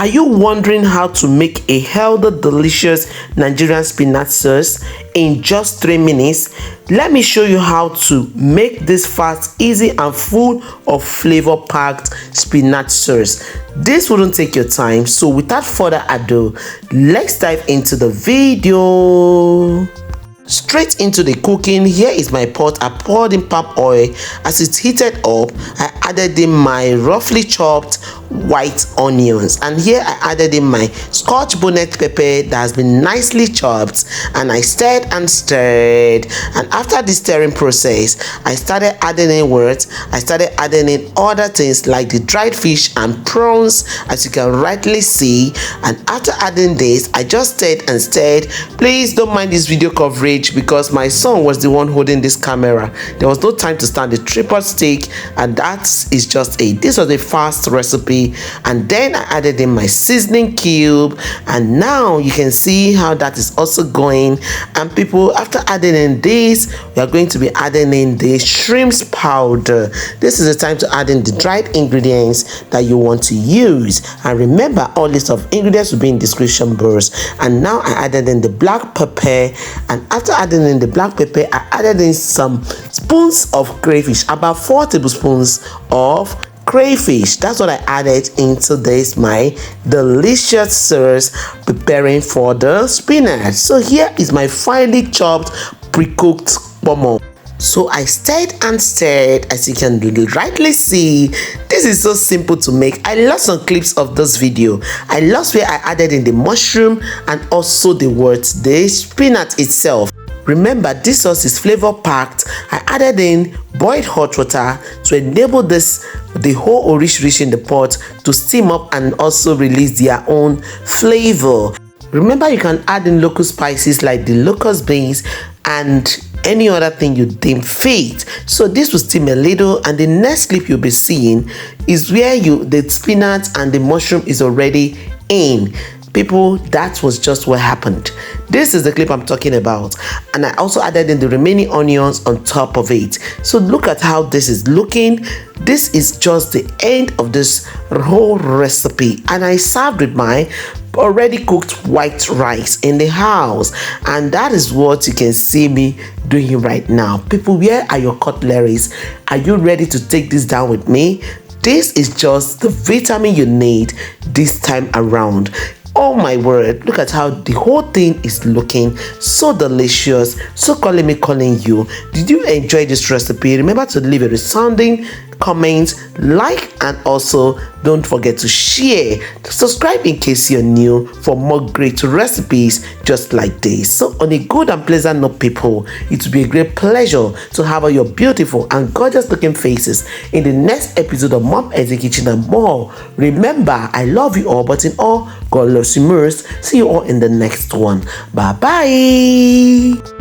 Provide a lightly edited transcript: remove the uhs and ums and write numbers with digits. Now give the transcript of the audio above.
Are you wondering how to make a healthy, delicious Nigerian spinach sauce in just 3 minutes? Let me show you how to make this fast, easy and full of flavor-packed spinach sauce. This wouldn't take your time, so without further ado, let's dive into the video. Straight into the cooking. Here is my pot. I poured in palm oil. As it heated up, I added in my roughly chopped white onions, and here I added in my scotch bonnet pepper that has been nicely chopped, and I stirred and stirred. And after the stirring process, I started adding in other things like the dried fish and prawns, as you can rightly see. And after adding this, I just stirred and stirred. Please don't mind this video coverage because my son was the one holding this camera. There was no time to stand the tripod stick, and that is just this was a fast recipe. And then I added in my seasoning cube, and now you can see how that is also going. And people, after adding in this, we are going to be adding in the shrimps powder. This is the time to add in the dried ingredients that you want to use, and remember, all list of ingredients will be in description box. And now I added in the black pepper, and after adding in the black pepper, I added in some spoons of crayfish, about 4 tablespoons of crayfish. That's what I added into this, my delicious sauce preparing for the spinach. So here is my finely chopped pre-cooked kpomo. So I stirred and stirred. As you can rightly see, this is so simple to make. I lost some clips of this video. I lost where I added in the mushroom and also the spinach itself. Remember, this sauce is flavor packed. I added in boiled hot water to enable the whole orish in the pot to steam up and also release their own flavor. Remember, you can add in local spices like the locust beans and any other thing you deem fit. So this will steam a little, and the next clip you'll be seeing is where the spinach and the mushroom is already in. People, that was just what happened. This is the clip I'm talking about, and I also added in the remaining onions on top of it. So look at how this is looking. This is just the end of this whole recipe, and I served with my already cooked white rice in the house, and that is what you can see me doing right now. People, where are your cutleries? Are you ready to take this down with me? This is just the vitamin you need this time around. Oh my word, look at how the whole thing is looking. So delicious. So calling you. Did you enjoy this recipe? Remember to leave a resounding comment, like, and also don't forget to share. Subscribe in case you're new for more great recipes just like this. So on a good and pleasant note, people, it will be a great pleasure to have all your beautiful and gorgeous looking faces in the next episode of Mom Essy Kitchen and more. Remember, I love you all, but in all, God loves you most. See you all in the next one. Bye bye.